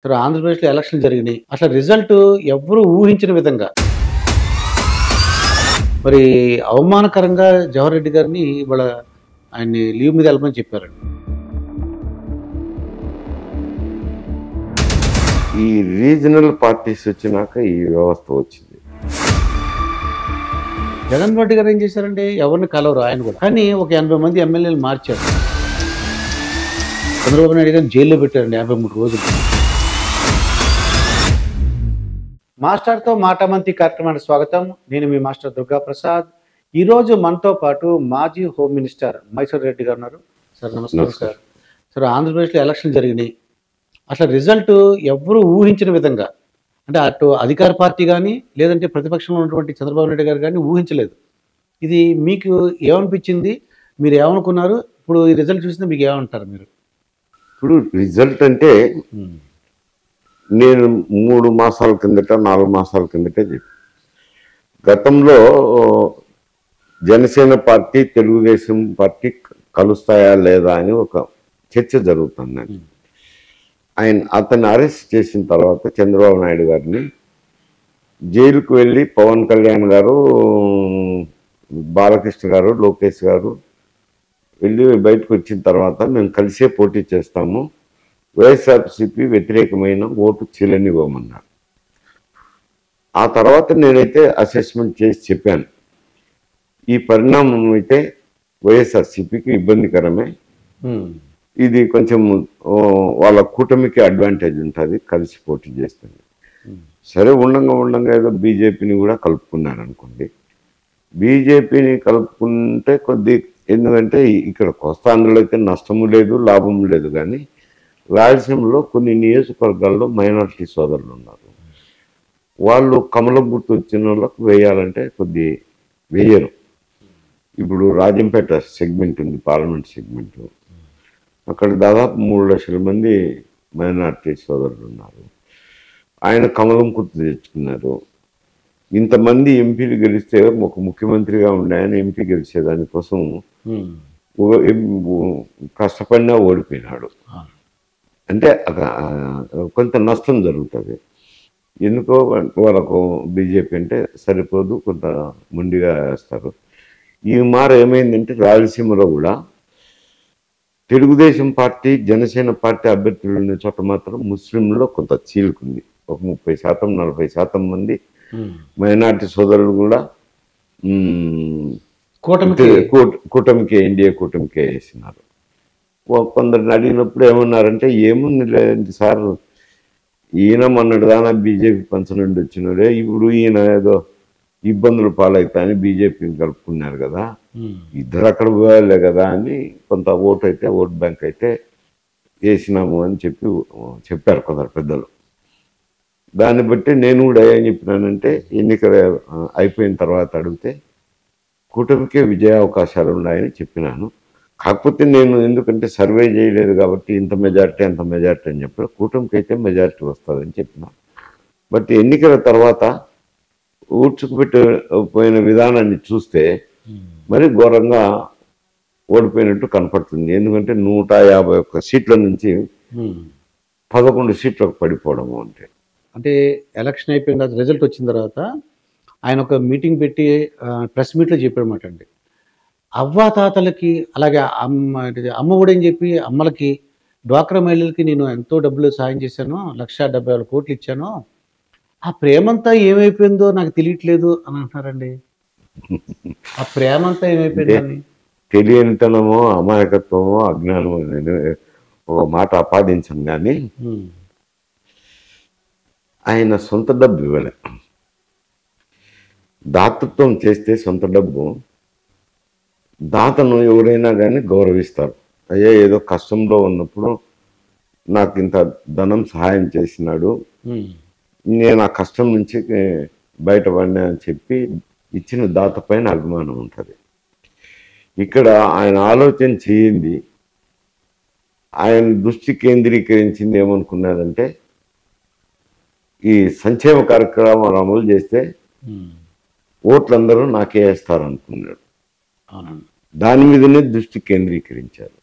సరే ఆంధ్రప్రదేశ్‌లో ఎలక్షన్‌లు జరిగినాయి. అసలు రిజల్ట్ ఎవ్వరు ఊహించని విధంగా మరి అవమానకరంగా జవహర్ రెడ్డి గారిని ఇవాళ ఆయన్ని లీవ్ మీద ఎళ్ళమని చెప్పారండి. ఈ రీజనల్ పార్టీస్ వచ్చినాక ఈ వ్యవస్థ వచ్చింది. జగన్మోహన్ రెడ్డి గారు ఏం చేశారండి? ఎవరిని కలవరు ఆయన కూడా. కానీ ఒక 80 మంది ఎమ్మెల్యేలు మార్చారు. చంద్రబాబు నాయుడు గారిని జైల్లో పెట్టారండి 53 రోజులు. మాస్టర్‌తో మాటామంతి కార్యక్రమానికి స్వాగతం. నేను మీ మాస్టర్ దుర్గా ప్రసాద్. ఈరోజు మనతో పాటు మాజీ హోమ్ మినిస్టర్ మైసూర్ రెడ్డి గారు ఉన్నారు. సార్ నమస్కారం సార్. సార్ ఆంధ్రప్రదేశ్‌లో ఎలక్షన్‌లు జరిగినాయి. అసలు రిజల్ట్ ఎవ్వరు ఊహించని విధంగా అంటే అటు అధికార పార్టీ గానీ, లేదంటే ప్రతిపక్షంలో ఉన్నటువంటి చంద్రబాబు నాయుడు గారు గానీ ఊహించలేదు. ఇది మీకు ఏమనిపించింది? మీరు ఏమనుకున్నారు? ఇప్పుడు ఈ రిజల్ట్ చూసింది మీకు ఏమంటారు మీరు? ఇప్పుడు రిజల్ట్ అంటే నేను 3 మాసాల కిందట 4 మాసాల కిందటే చెప్పాను. గతంలో జనసేన పార్టీ తెలుగుదేశం పార్టీ కలుస్తాయా లేదా అని ఒక చర్చ జరుగుతుంది. అతన్ని అరెస్ట్ చేసిన తర్వాత చంద్రబాబు నాయుడు గారిని జైలుకు వెళ్ళి పవన్ కళ్యాణ్ గారు, బాలకృష్ణ గారు, లోకేష్ గారు వెళ్ళి బయటకు వచ్చిన తర్వాత మేము కలిసే పోటీ చేస్తాము, వైఎస్ఆర్సీపీ వ్యతిరేకమైన ఓటు చీలనివ్వమన్నారు. ఆ తర్వాత నేనైతే అసెస్మెంట్ చేసి చెప్పాను, ఈ పరిణామం అయితే వైఎస్ఆర్సీపీకి ఇబ్బందికరమే, ఇది కొంచెం వాళ్ళ కూటమికి అడ్వాంటేజ్ ఉంటుంది కలిసి పోటీ చేస్తుంది. సరే ఉండంగా ఏదో బీజేపీని కూడా కలుపుకున్నారు అనుకోండి. బీజేపీని కలుపుకుంటే ఎందుకంటే ఇక్కడ కోస్తాంధ్రలో అయితే నష్టము లేదు, లాభము లేదు. కానీ రాయలసీమలో కొన్ని నియోజకవర్గాల్లో మైనారిటీ సోదరులు ఉన్నారు. వాళ్ళు కమలం గుర్తు వచ్చిన వాళ్ళకు వేయాలంటే వేయరు. ఇప్పుడు రాజంపేట సెగ్మెంట్ ఉంది, పార్లమెంట్ సెగ్మెంట్, అక్కడ దాదాపు 3 లక్షల మంది మైనారిటీ సోదరులు ఉన్నారు. ఆయన కమలం గుర్తు తెచ్చుకున్నారు. ఇంతమంది ఎంపీలు గెలిస్తే ఒక ముఖ్యమంత్రిగా ఉండే ఆయన ఎంపీ గెలిచేదానికోసం కష్టపడినా ఓడిపోయినాడు. అంటే కొంత నష్టం జరుగుతుంది. ఎందుకో వాళ్ళకు బీజేపీ అంటే సరిపోదు, కొంత మొండిగా వేస్తారు. ఈ మారు ఏమైందంటే రాయలసీమలో కూడా తెలుగుదేశం పార్టీ, జనసేన పార్టీ అభ్యర్థులు ఉన్న చోట మాత్రం ముస్లింలో కొంత చీలుకుంది. ఒక 30%, 40% మంది మైనార్టీ సోదరులు కూడా కూటమికి, ఎన్డీఏ కూటమికి వేసినారు. కొందరిని అడిగినప్పుడు ఏమన్నారంటే, ఏముంది లేదండి సార్, ఈయన మొన్నటి దానా బీజేపీ పంచ నుండి వచ్చినాడే, ఇప్పుడు ఈయన ఏదో ఇబ్బందులు పాలవుతాయని బీజేపీని కలుపుకున్నారు కదా, ఇద్దరు అక్కడ పోయాలే కదా అని కొంత ఓట్ బ్యాంక్ అయితే వేసినాము అని చెప్పారు కొందరు పెద్దలు. దాన్ని బట్టి నేను కూడా ఏం చెప్పినానంటే, ఎన్నికలు అయిపోయిన తర్వాత అడిగితే కూటమికే విజయ అవకాశాలు ఉన్నాయని చెప్పినాను. కాకపోతే నేను ఎందుకంటే సర్వే చేయలేదు కాబట్టి ఇంత మెజార్టీ అంత మెజార్టీ అని చెప్పిన, కూటమికి అయితే మెజార్టీ వస్తుందని చెప్పిన. బట్ ఎన్నికల తర్వాత ఊడ్చుకుపోయిన విధానాన్ని చూస్తే మరి ఘోరంగా ఓడిపోయినట్టు కనపడుతుంది. ఎందుకంటే 151 సీట్ల నుంచి 11 సీట్లకు పడిపోవడము. అంటే ఎలక్షన్ అయిపోయిన తర్వాత రిజల్ట్ వచ్చిన తర్వాత ఆయన ఒక మీటింగ్ పెట్టి ప్రెస్ మీట్లో చెప్పాడన్నమాట అండి, అవ్వాతాతలకి అలాగే అమ్మ ఒడని చెప్పి అమ్మలకి, డ్వాక్రా మహిళలకి నేను ఎంతో డబ్బులు సాయం చేశాను, 1,70,000 కోట్లు ఇచ్చాను, ఆ ప్రేమంతా ఏమైపోయిందో నాకు తెలియట్లేదు అని అంటున్నారండి. ఆ ప్రేమంతా ఏమైపోయిందని తెలియనితనమో, అమాయకత్వమో, అజ్ఞానమో నేను ఒక మాట ఆపాదించను. కానీ ఆయన సొంత డబ్బు ఇవ్వలే. దాతృత్వం చేస్తే సొంత డబ్బు దాతను ఎవరైనా కానీ గౌరవిస్తారు. అయ్యా ఏదో కష్టంలో ఉన్నప్పుడు నాకు ఇంత ధనం సహాయం చేసినాడు, నేను ఆ కష్టం నుంచి బయటపడినా అని చెప్పి ఇచ్చిన దాత పైన అభిమానం ఉంటుంది. ఇక్కడ ఆయన ఆలోచన చేయింది, ఆయన దృష్టి కేంద్రీకరించింది ఏమనుకున్నాడంటే, ఈ సంక్షేమ కార్యక్రమాలు అమలు చేస్తే ఓట్లందరూ నాకే వేస్తారనుకున్నాడు. దాని మీదనే దృష్టి కేంద్రీకరించారు.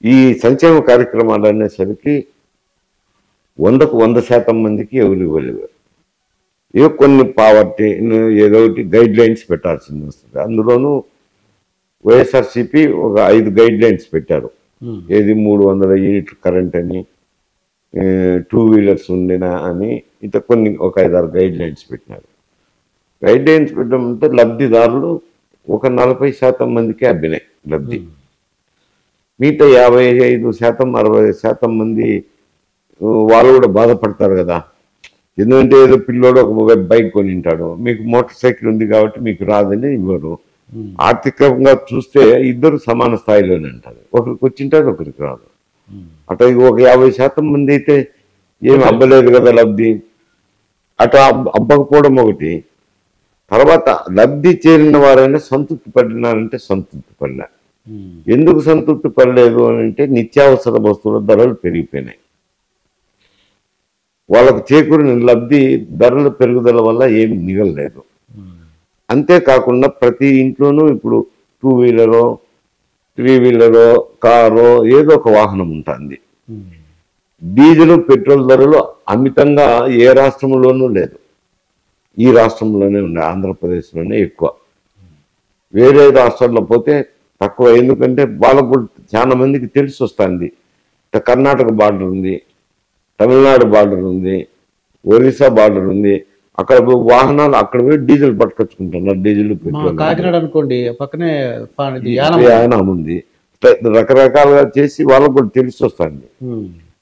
ఈ సంక్షేమ కార్యక్రమాలు అనేసరికి 100కు 100% మందికి ఎవరు ఇవ్వలేరు. ఏదో కొన్ని పావర్టీ ఏదో ఒకటి గైడ్ లైన్స్ పెట్టాల్సింది వస్తుంది. అందులోనూ వైఎస్ఆర్సీపీ ఒక 5 గైడ్ లైన్స్ పెట్టారు. ఏది 300 యూనిట్లు కరెంట్ అని, 2 వీలర్స్ ఉండినా అని, ఇట్లా కొన్ని ఒక 5-6 గైడ్ లైన్స్ పెట్టినారు. గైడ్ లైన్స్ పెట్టడంతో లబ్ధిదారులు ఒక 40% మందికి అబ్బినాయి లబ్ధి. మిగతా 55%, 60% మంది వాళ్ళు కూడా బాధపడతారు కదా. ఎందుకంటే ఏదో పిల్లోడు ఒక బైక్ కొనింటాడు, మీకు మోటార్ సైకిల్ ఉంది కాబట్టి మీకు రాదని ఇవ్వరు. ఆర్థికంగా చూస్తే ఇద్దరు సమాన స్థాయిలోనే ఉంటారు. ఒకరికి వచ్చింటాడు, ఒకరికి రాదు. అట్లా ఒక 50% మంది అయితే ఏమి అబ్బలేదు కదా లబ్ధి. అట్లా అబ్బకపోవడం ఒకటి. తర్వాత లబ్ధి చేరిన వారైనా సంతృప్తి పడినారంటే సంతృప్తి పడలే. ఎందుకు సంతృప్తి పడలేదు అని అంటే నిత్యావసర వస్తువుల ధరలు పెరిగిపోయినాయి. వాళ్ళకు చేకూరిన లబ్ధి ధరల పెరుగుదల వల్ల ఏమి మిగలలేదు. అంతేకాకుండా ప్రతి ఇంట్లోనూ ఇప్పుడు 2 వీలరో 3 వీలరో కారో ఏదో ఒక వాహనం ఉంటుంది. డీజిల్ పెట్రోల్ ధరలు అమితంగా ఏ రాష్ట్రంలోనూ లేదు. ఈ రాష్ట్రంలోనే ఉన్నాయి, ఆంధ్రప్రదేశ్లోనే ఎక్కువ. వేరే రాష్ట్రాల్లో పోతే తక్కువ. ఎందుకంటే వాళ్ళకు కూడా చాలా మందికి తెలిసి వస్తుంది. కర్ణాటక బార్డర్ ఉంది, తమిళనాడు బార్డర్ ఉంది, ఒరిస్సా బార్డర్ ఉంది. అక్కడ వాహనాలు అక్కడ పోయి డీజిల్ పట్టుకొచ్చుకుంటున్నారు. డీజిల్ పెట్రోల్ కాకినాడ అనుకోండి, పక్కనే యానం ఉంది. రకరకాలుగా చేసి వాళ్ళకు కూడా తెలిసి వస్తుంది.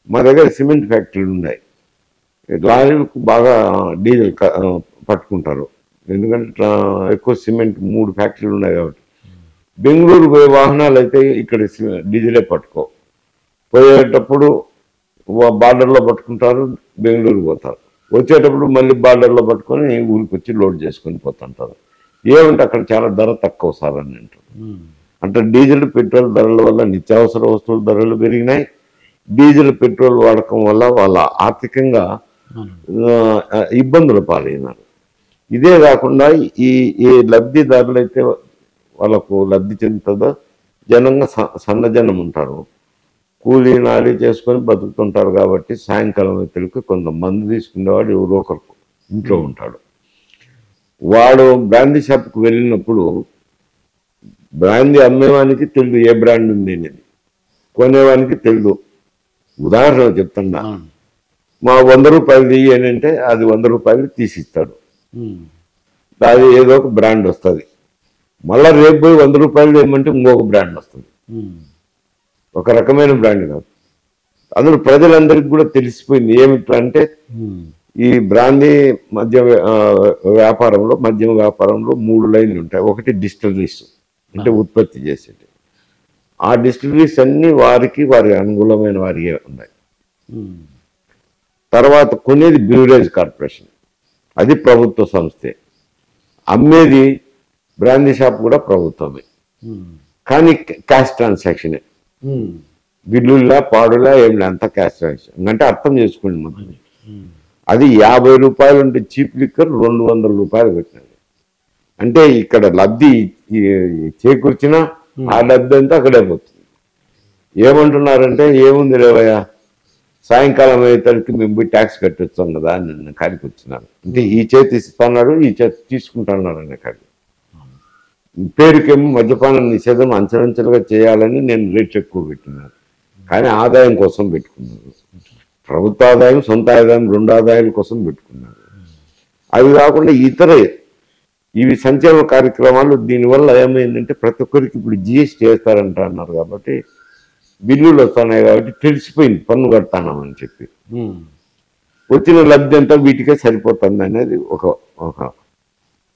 మా దగ్గర సిమెంట్ ఫ్యాక్టరీలు ఉన్నాయి. లారీలకు బాగా డీజిల్ పట్టుకుంటారు. ఎందుకంటే ఎక్కువ సిమెంట్ 3 ఫ్యాక్టరీలు ఉన్నాయి కాబట్టి. బెంగళూరు పోయే వాహనాలు అయితే ఇక్కడ డీజిలే పట్టుకో. పోయేటప్పుడు బార్డర్లో పట్టుకుంటారు, బెంగళూరు పోతారు. వచ్చేటప్పుడు మళ్ళీ బార్డర్లో పట్టుకొని ఊరికి వచ్చి లోడ్ చేసుకొని పోతుంటారు. ఏమంటే అక్కడ చాలా ధర తక్కువ సార్ అని అంటారు. అంటే డీజిల్ పెట్రోల్ ధరల వల్ల నిత్యావసర వస్తువుల ధరలు పెరిగినాయి. డీజిల్ పెట్రోల్ వాడకం వల్ల వాళ్ళ ఆర్థికంగా ఇబ్బందులు పాలైనారు. ఇదే కాకుండా ఈ లబ్ధిదారులు అయితే వాళ్ళకు లబ్ధి చెందుతుందో జనంగా సన్నజనం ఉంటారు. కూలీ నాలి చేసుకొని బతుకుతుంటారు కాబట్టి సాయంకాలం వ్యక్తులకు కొంత మందు తీసుకునేవాడు ఎవరో ఒకరు ఇంట్లో ఉంటాడు. వాడు బ్రాందీ షాప్కి వెళ్ళినప్పుడు బ్రాందీ అమ్మేవానికి తెలియదు ఏ బ్రాండ్ ఉంది అనేది, కొనేవానికి తెలియదు. ఉదాహరణ చెప్తున్నా, మా 100 రూపాయలు తీయి అని అంటే అది 100 రూపాయలు తీసిస్తాడు. అది ఏదో ఒక బ్రాండ్ వస్తుంది. మళ్ళీ రేపు పోయి 100 రూపాయలు ఏమంటే ఇంకొక బ్రాండ్ వస్తుంది. ఒక రకమైన బ్రాండ్ కాదు. అందులో ప్రజలందరికీ కూడా తెలిసిపోయింది ఏమిటంటే ఈ బ్రాందీ మద్యం వ్యాపారంలో 3 లైన్లు ఉంటాయి. ఒకటి డిస్టిలరీస్, అంటే ఉత్పత్తి చేసేటి. ఆ డిస్టిలరీస్ అన్ని వారి అనుకూలమైన వారికే ఉన్నాయి. తర్వాత కొనేది బ్యూరేజ్ కార్పొరేషన్, అది ప్రభుత్వ సంస్థే. అమ్మేది బ్రాందీ షాప్ కూడా ప్రభుత్వమే. కానీ క్యాష్ ట్రాన్సాక్షనే, బిల్లులా పాడులా ఏమి అంతా క్యాష్ ట్రాన్సాక్షన్. అంటే అర్థం చేసుకోండి మొత్తం. అది 50 రూపాయలు ఉంటే చీప్ లిక్కర్ 200 రూపాయలు పెట్టినది. అంటే ఇక్కడ లబ్ధి చేకూర్చినా ఆ లబ్ధి అంతా అక్కడే పోతుంది. ఏమంటున్నారంటే ఏముంది లేవయ్యా, సాయంకాలం అయ్యేసరికి మేము పోయి ట్యాక్స్ కట్టొచ్చాం కదా అని నిన్న కాడికి వచ్చినారు. అంటే ఈ చేతి ఇస్తున్నాడు, ఈ చేతి తీసుకుంటున్నాడు అనే కాడికి. పేరుకేమో మద్యపానం నిషేధం అంచెలంచెలుగా చేయాలని నేను రేట్ ఎక్కువ పెట్టినాను. కానీ ఆదాయం కోసం పెట్టుకున్నాను. ప్రభుత్వ ఆదాయం, సొంత ఆదాయం, 2 ఆదాయాల కోసం పెట్టుకున్నాను. అవి కాకుండా ఇవి సంక్షేమ కార్యక్రమాలు. దీనివల్ల ఏమైందంటే ప్రతి ఒక్కరికి ఇప్పుడు జిఎస్టీ వేస్తారంట అన్నారు కాబట్టి, బిల్లులు వస్తున్నాయి కాబట్టి తెలిసిపోయింది పన్ను కడతానని చెప్పి. వచ్చిన లబ్ధి అంతా వీటికే సరిపోతుంది అనేది ఒక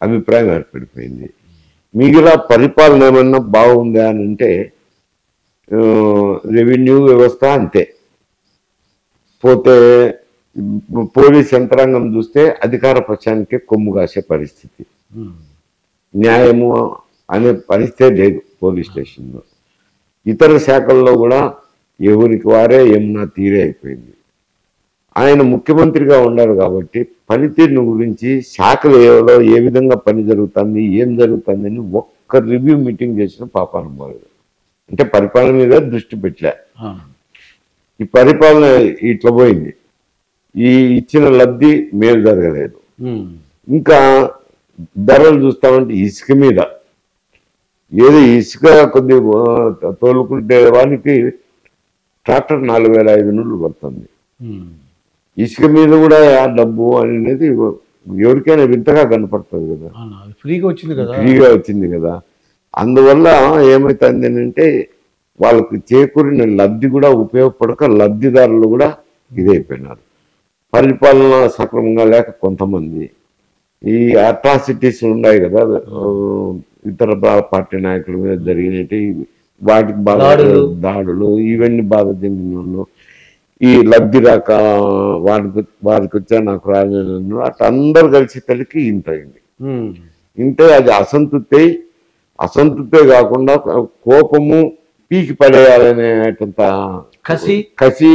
అభిప్రాయం ఏర్పడిపోయింది. మిగిలిన పరిపాలన ఏమన్నా బాగుందా అని అంటే రెవెన్యూ వ్యవస్థ అంతే. పోతే పోలీస్ యంత్రాంగం చూస్తే అధికార పక్షానికే కొమ్ము కాసే పరిస్థితి. న్యాయము అనే పరిస్థితే లేదు పోలీస్ స్టేషన్లో. ఇతర శాఖల్లో కూడా ఎవరికి వారే ఏమన్నా తీరే అయిపోయింది. ఆయన ముఖ్యమంత్రిగా ఉన్నారు కాబట్టి పనితీరును గురించి శాఖలు ఏ విధంగా పని జరుగుతుంది, ఏం జరుగుతుందని ఒక్క రివ్యూ మీటింగ్ చేసిన పాపాను పోలేదు. అంటే పరిపాలన మీద దృష్టి పెట్టలే. ఈ పరిపాలన ఇట్లా పోయింది. ఈ ఇచ్చిన లబ్ధి మేలు జరగలేదు. ఉమ్. ఇంకా ధరలు చూస్తామంటే ఇసుక మీద ఏదో ఇసుక కొద్ది తోలుకుంటే వానికి ట్రాక్టర్ 4,500 పడుతుంది. ఉమ్. ఇసుక మీద కూడా డబ్బు అనేది ఎవరికైనా వింతగా కనపడుతుంది కదా, అవునా, అది ఫ్రీగా వచ్చింది కదా. ఫ్రీగా వచ్చింది కదా. అందువల్ల ఏమవుతుంది అంటే వాళ్ళకి చేకూరిన లబ్ధి కూడా ఉపయోగపడక లబ్ధిదారులు కూడా ఇదైపోయినారు. పరిపాలన సక్రమంగా లేక కొంతమంది ఈ అట్రాసిటీస్ ఉన్నాయి కదా, ఇతర పార్టీ నాయకుల మీద జరిగినట్టు వాటికి బాగా దాడులు ఇవన్నీ బాధ చెందిన వాళ్ళు, ఈ లబ్ధి రాక వారికి వచ్చా నాకు రాలేదు అట్లా అందరు కలిసి కలికి ఇంత అయింది. ఉమ్. ఇంతే అది అసంతృప్తే కాకుండా కోపము పీకి పడేయాలనేటంత కసి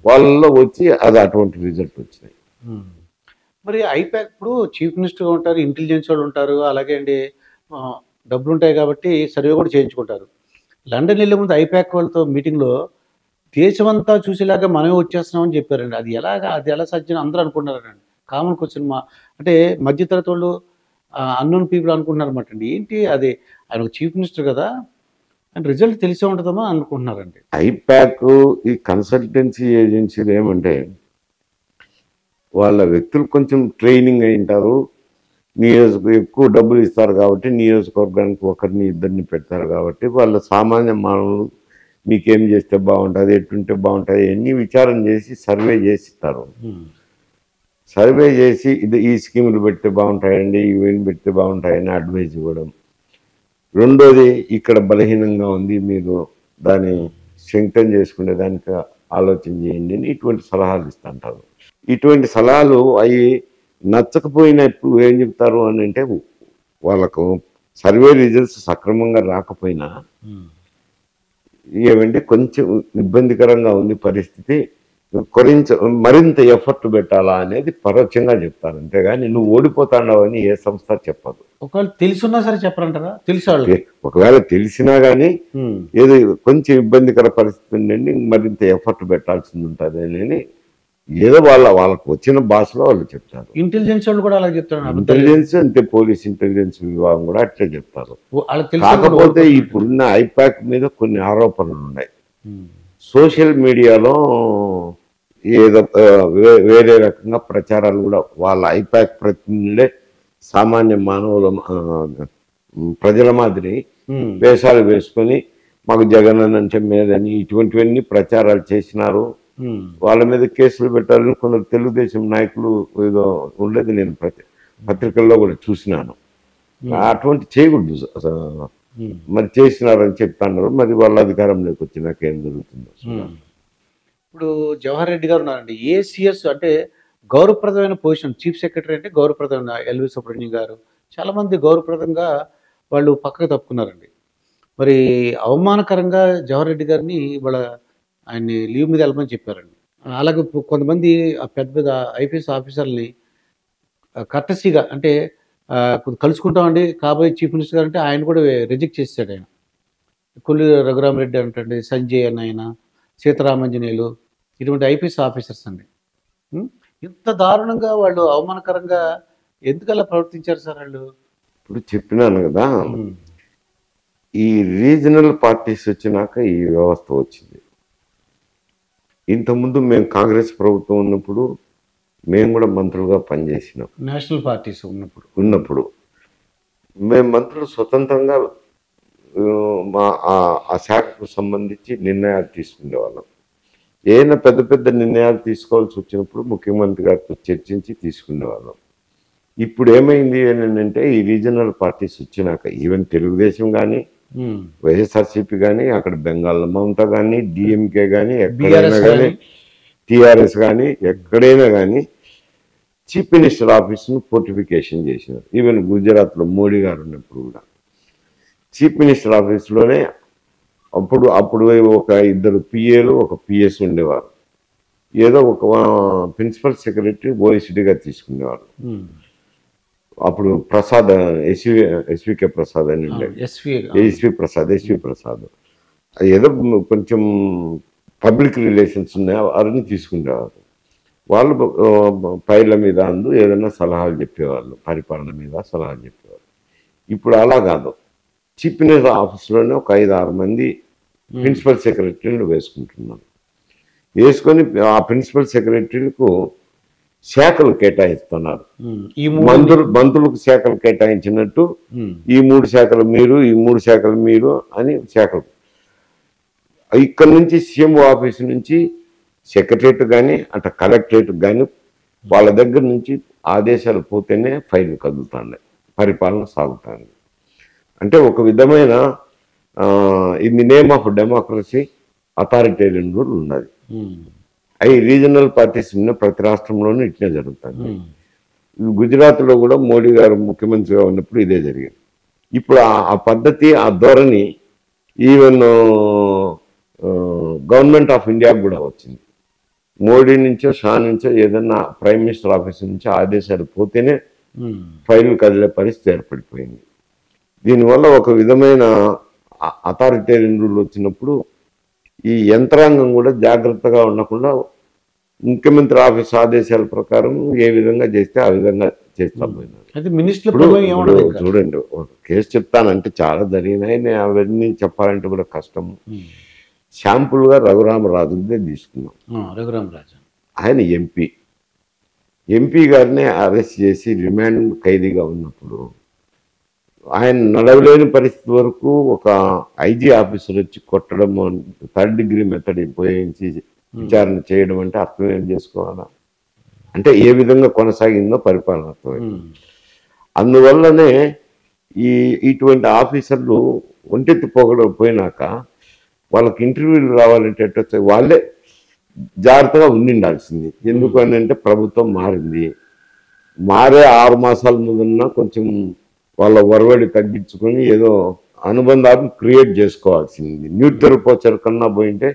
వాళ్ళలో వచ్చి అది అటువంటి రిజల్ట్ వచ్చినాయి. మరి ఐపాక్ ఇప్పుడు చీఫ్ మినిస్టర్గా ఉంటారు, ఇంటెలిజెన్స్ వాళ్ళు ఉంటారు, అలాగే అండి డబ్బులు ఉంటాయి కాబట్టి సర్వే కూడా చేయించుకుంటారు. లండన్ వెళ్ళే ముందు ఐపాక్ వాళ్ళతో మీటింగ్లో దేశమంతా చూసేలాగా మనమే వచ్చేస్తున్నామని చెప్పారండి. అది ఎలా సాధ్యం అందరూ అనుకుంటున్నారండి. కామన్ క్వశ్చన్ అంటే మధ్యతరగతి వాళ్ళు అన్నోన్ పీపుల్ అనుకుంటున్నారు అనమాట అండి. ఏంటి అది, ఆయన ఒక చీఫ్ మినిస్టర్ కదా అని రిజల్ట్ తెలిసే ఉంటుందమా అనుకుంటున్నారండి. ఐపాక్ ఈ కన్సల్టెన్సీ ఏజెన్సీలు ఏమంటే వాళ్ళ వ్యక్తులు కొంచెం ట్రైనింగ్ అయి ఉంటారు, ఎక్కువ డబ్బులు ఇస్తారు కాబట్టి నియోజకవర్గానికి ఒకరిని ఇద్దరిని పెడతారు కాబట్టి వాళ్ళ సామాన్య మానవులు మీకేం చేస్తే బాగుంటుంది, ఎట్టుంటే బాగుంటుంది అన్నీ విచారం చేసి సర్వే చేసి ఇస్తారు. సర్వే చేసి ఈ స్కీములు పెడితే బాగుంటాయండి, ఇవన్నీ పెడితే బాగుంటాయని అడ్వైజ్ ఇవ్వడం. రెండోది ఇక్కడ బలహీనంగా ఉంది, మీరు దాన్ని స్ట్రెంగ్తన్ చేసుకునే దానికి ఆలోచన చేయండి అని ఇటువంటి సలహాలు ఇస్తుంటారు. ఇటువంటి సలహాలు అవి నచ్చకపోయినప్పుడు ఏం చెప్తారు అని అంటే వాళ్ళకు సర్వే రిజల్ట్స్ సక్రమంగా రాకపోయినా ఏమంటే కొంచెం ఇబ్బందికరంగా ఉంది పరిస్థితి, మరింత ఎఫర్ట్ పెట్టాలా అనేది పరోక్షంగా చెప్తారు. అంతేగాని నువ్వు ఓడిపోతాడావు అని ఏ సంస్థ చెప్పదు. ఒకవేళ తెలుసున్నా సరే చెప్పరంటారా? ఒకవేళ తెలిసినా కానీ ఏదో కొంచెం ఇబ్బందికర పరిస్థితి ఉండండి, మరింత ఎఫర్ట్ పెట్టాల్సింది ఉంటుంది అని ఏదో వాళ్ళకు వచ్చిన భాషలో వాళ్ళు చెప్తారు. ఇంటెలిజెన్స్ వాళ్ళు కూడా అలా చెప్తారు. ఇంటెలిజెన్స్ అంతే, పోలీస్ ఇంటెలిజెన్స్ విభాగం కూడా అట్లే చెప్తారు. కాకపోతే ఇప్పుడున్న ఐపాక్ మీద కొన్ని ఆరోపణలు ఉన్నాయి. సోషల్ మీడియాలో ఏదో వేరే రకంగా ప్రచారాలు కూడా వాళ్ళ ఐపాక్ ప్రతినిధులే సామాన్య మానవుల ప్రజల మాదిరి వేషాలు వేసుకొని మాకు జగన్ అంటే మీదని ఇటువంటివన్నీ ప్రచారాలు చేసినారు. వాళ్ళ మీద కేసులు పెట్టాలని కొందరు తెలుగుదేశం నాయకులు ఏదో ఉండేది నేను పత్రికల్లో కూడా చూసినాను. అటువంటి చేయకూడదు, మరి చేసినారని చెప్తున్నారు. మరి వాళ్ళ అధికారంలోకి వచ్చినాక ఏం జరుగుతుందో. ఇప్పుడు జవహర్ రెడ్డి గారు ఉన్నారండి, ఏసీఎస్ అంటే గౌరవప్రదమైన పొజిషన్, చీఫ్ సెక్రటరీ అంటే గౌరవప్రదమైన ఎల్వి సుబ్రహ్మణ్యం గారు చాలామంది గౌరవప్రదంగా వాళ్ళు పక్కకు తప్పుకున్నారండి. మరి అవమానకరంగా జవహర్ రెడ్డి గారిని వాళ్ళ ఆయన్ని లీవ్ మీద వెళ్ళమని చెప్పారండి. అలాగే కొంతమంది పెద్ద పెద్ద ఐపీఎస్ ఆఫీసర్ని కర్టసీగా అంటే కలుసుకుంటామండి కాబోయే చీఫ్ మినిస్టర్ గారు అంటే ఆయన కూడా రిజెక్ట్ చేశాడు. ఆయన కొల్లి రఘురామరెడ్డి అంటే సంజయ్ అన్న, ఆయన సీతారామంజనేయులు, ఇటువంటి ఐపీఎస్ ఆఫీసర్స్ అండి. ఇంత దారుణంగా వాళ్ళు అవమానకరంగా ఎందుకలా ప్రవర్తించారు సార్ వాళ్ళు? ఇప్పుడు చెప్పినాను కదా, ఈ రీజనల్ పార్టీస్ వచ్చినాక ఈ వ్యవస్థ వచ్చింది. ఇంతకుముందు మేము కాంగ్రెస్ ప్రభుత్వం ఉన్నప్పుడు మేము కూడా మంత్రులుగా పనిచేసినాం. నేషనల్ పార్టీస్ ఉన్నప్పుడు మేము మంత్రులు స్వతంత్రంగా ఆ శాఖకు సంబంధించి నిర్ణయాలు తీసుకునేవాళ్ళం. ఏదైనా పెద్ద పెద్ద నిర్ణయాలు తీసుకోవాల్సి వచ్చినప్పుడు ముఖ్యమంత్రి గారితో చర్చించి తీసుకునేవాళ్ళం. ఇప్పుడు ఏమైంది అంటే ఈ రీజనల్ పార్టీస్ వచ్చినాక ఈవెన్ తెలుగుదేశం కానీ, వైఎస్ఆర్సీపీ కానీ, అక్కడ బెంగాల్ మమతా కానీ, డిఎంకే కానీ, ఎక్కడైనా కానీ, టీఆర్ఎస్ కానీ, ఎక్కడైనా కానీ చీఫ్ మినిస్టర్ ఆఫీస్ను ఫోర్టిఫికేషన్ చేసినారు. ఈవెన్ గుజరాత్లో మోడీ గారు ఉన్నప్పుడు కూడా చీఫ్ మినిస్టర్ ఆఫీస్లోనే అప్పుడు ఒక ఇద్దరు పిఏలు ఒక పిఎస్ ఉండేవారు. ఏదో ఒక ప్రిన్సిపల్ సెక్రటరీ ఓఎస్డీగా తీసుకునేవారు. అప్పుడు ప్రసాద్ ఎస్వికే ప్రసాద్ అని ఉండేది, ఎస్వి ప్రసాద్ ఏదో కొంచెం పబ్లిక్ రిలేషన్స్ ఉన్నాయి, వారిని తీసుకునేవారు. వాళ్ళు ఫైళ్ళ మీద ఏదైనా సలహాలు చెప్పేవాళ్ళు, పరిపాలన మీద సలహాలు చెప్పేవాళ్ళు. ఇప్పుడు అలా కాదు, చీఫ్ మినిస్టర్ ఆఫీస్లోనే ఒక 5-6 మంది ప్రిన్సిపల్ సెక్రటరీలు వేసుకుంటున్నాను. వేసుకొని ఆ ప్రిన్సిపల్ సెక్రటరీలకు శాఖలు కేటాయిస్తున్నారు. మంత్రులకు శాఖలు కేటాయించినట్టు ఈ 3 శాఖలు మీరు, ఈ 3 శాఖలు మీరు అని శాఖలు. ఇక్కడ నుంచి సీఎం ఆఫీస్ నుంచి సెక్రటరేట్ కానీ అటు కలెక్టరేట్ కానీ వాళ్ళ దగ్గర నుంచి ఆదేశాలు పోతేనే ఫైల్ కదులుతాయి, పరిపాలన సాగుతుంది. అంటే ఒక విధమైన in the name of democracy authoritarian rule ఉన్నది. అవి రీజనల్ పార్టీస్ ఉన్న ప్రతి రాష్ట్రంలోనూ ఇట్లే జరుగుతుంది. గుజరాత్లో కూడా మోడీ గారు ముఖ్యమంత్రిగా ఉన్నప్పుడు ఇదే జరిగింది. ఇప్పుడు ఆ పద్ధతి, ఆ ధోరణి ఈవెన్ గవర్నమెంట్ ఆఫ్ ఇండియాకు కూడా వచ్చింది. మోడీ నుంచో షా నుంచో ఏదన్నా ప్రైమ్ మినిస్టర్ ఆఫీస్ నుంచో ఆదేశాలు పోతేనే ఫైల్ కదిలే పరిస్థితి ఏర్పడిపోయింది. దీనివల్ల ఒక విధమైన అథారిటేరియన్ రూల్ వచ్చినప్పుడు ఈ యంత్రాంగం కూడా జాగ్రత్తగా ఉండకుండా ముఖ్యమంత్రి ఆఫీస్ ఆదేశాల ప్రకారం ఏ విధంగా చేస్తే ఆ విధంగా చేస్తాం. చూడండి, ఒక కేసు చెప్తానంటే చాలా జరిగినాయి, నేను అవన్నీ చెప్పాలంటే కూడా కష్టము. శాంపుల్గా రఘురామరాజుదే తీసుకున్నాం. రఘురామరాజు ఆయన ఎంపీ గారిని అరెస్ట్ చేసి రిమాండ్ ఖైదీగా ఉన్నప్పుడు ఆయన నడవలేని పరిస్థితి వరకు ఒక ఐజీ ఆఫీసర్ వచ్చి కొట్టడం, 3rd డిగ్రీ మెథడ్ ఉపయోగించి విచారణ చేయడం అంటే అర్థం ఏం చేసుకోవాలా? అంటే ఏ విధంగా కొనసాగిందో పరిపాలన అర్థమైంది. అందువల్లనే ఇటువంటి ఆఫీసర్లు ఒంటెత్తి పోయినాక వాళ్ళకి ఇంటర్వ్యూలు రావాలంటే వాళ్ళే జాగ్రత్తగా ఉండాల్సింది. ఎందుకు అని అంటే ప్రభుత్వం మారే 6 మాసాల ముందున్న కొంచెం వాళ్ళ వరవడి తగ్గించుకొని ఏదో అనుబంధాన్ని క్రియేట్ చేసుకోవాల్సింది. న్యూట్రల్ పోచర్ కన్నా పోయింటే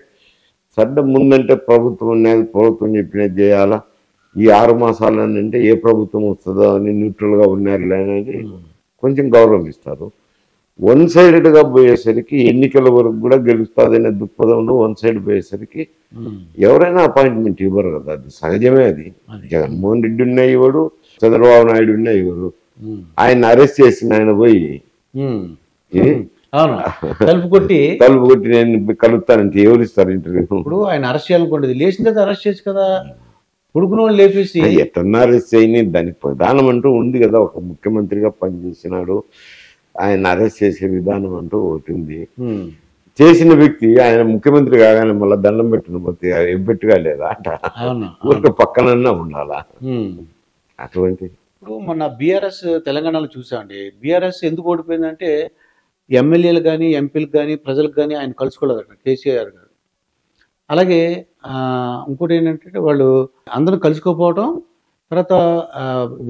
ముందంటే ప్రభుత్వం చెప్పినది చేయాలా, ఈ 6 మాసాలు అంటే ఏ ప్రభుత్వం వస్తుందో అని న్యూట్రల్గా ఉన్నారులే అనేది కొంచెం గౌరవం ఇస్తారు. 1 సైడెడ్గా పోయేసరికి ఎన్నికల వరకు కూడా గెలుస్తుందనే దృక్పథంలో 1 సైడ్ పోయేసరికి ఎవరైనా అపాయింట్మెంట్ ఇవ్వరు కదా, అది సహజమే. అది జగన్మోహన్ రెడ్డి ఉన్నా ఇవ్వడు, చంద్రబాబు నాయుడు ఉన్నా ఇవ్వరు. ఆయన అరెస్ట్ చేసిన ఆయన పోయి తలుపు కొట్టి నేను కలుపుతానంటే ఎవరు ఇస్తారు ఇంటర్వ్యూ? ఇప్పుడు ఆయన అరెస్ట్ చేయాలనుకోండి, లేచిన తర్వాత అరెస్ట్ చేయొచ్చు కదా, ఉడుకున వాళ్ళు లేపేసి ఎట్టన్నా అరెస్ట్ చేయని దానికి ప్రధానం అంటూ ఉంది కదా. ఒక ముఖ్యమంత్రిగా పనిచేసినాడు, ఆయన అరెస్ట్ చేసే విధానం అంటూ ఒకటి ఉంది. చేసిన వ్యక్తి ఆయన ముఖ్యమంత్రి కాగానే మళ్ళీ దండం పెట్టిన పోతే ఎబ్బెట్టుగా లేదా అంట, ఊరికి పక్కనన్నా ఉండాలా అటువంటి. ఇప్పుడు మొన్న బీఆర్ఎస్ తెలంగాణలో చూసామండి, బీఆర్ఎస్ ఎందుకు ఓడిపోయిందంటే ఎమ్మెల్యేలు కానీ ఎంపీలకు కానీ ప్రజలకు కానీ ఆయన కలుసుకోలేదట కేసీఆర్ గారు. అలాగే ఇంకోటి ఏంటంటే వాళ్ళు అందరూ కలుసుకోకపోవడం, తర్వాత